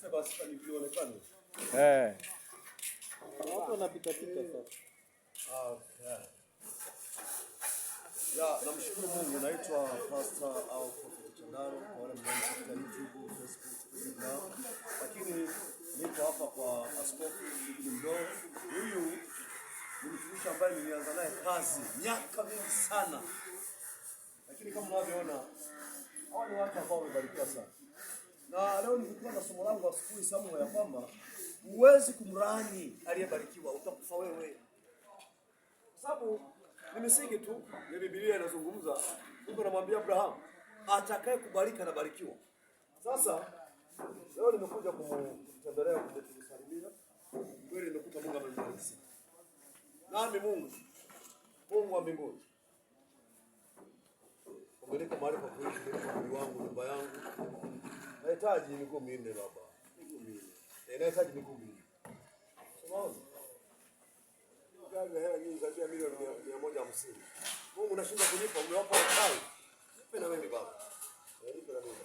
Tafute basi kama vionekane. Watu wanapita pita sasa. Okay. Ya, namshukuru Mungu, naitwa Pastor au Prophet Chandaro kwa wale mnaonifuata YouTube, Facebook, Instagram. Lakini niko hapa kwa Askofu Mdogo. Huyu ni mtumishi ambaye nilianza naye kazi miaka mingi sana. Lakini kama unavyoona, hawa ni watu ambao wamebarikiwa sana. Na leo nilikuwa na somo langu asubuhi Samuel ya kwamba huwezi kumlaani aliyebarikiwa, utakufa wewe. Sababu ni misingi tu ya Biblia inazungumza. Mungu anamwambia Abraham, atakaye kubariki anabarikiwa. Sasa leo nimekuja kumtembelea kumsalimia. Kweli nimekuta Mungu amenibariki. Nami Mungu wa mbinguni, umenipa mahali pa kuishi, mwili wangu, nyumba yangu. Nahitaji miguu minne baba. Miguu minne. Nahitaji miguu minne. Unaona? Gari hela nyingi zaidi ya milioni 150. Mungu unashinda kunipa, umewapa watu. Nipe na mimi baba. Nipe na mimi.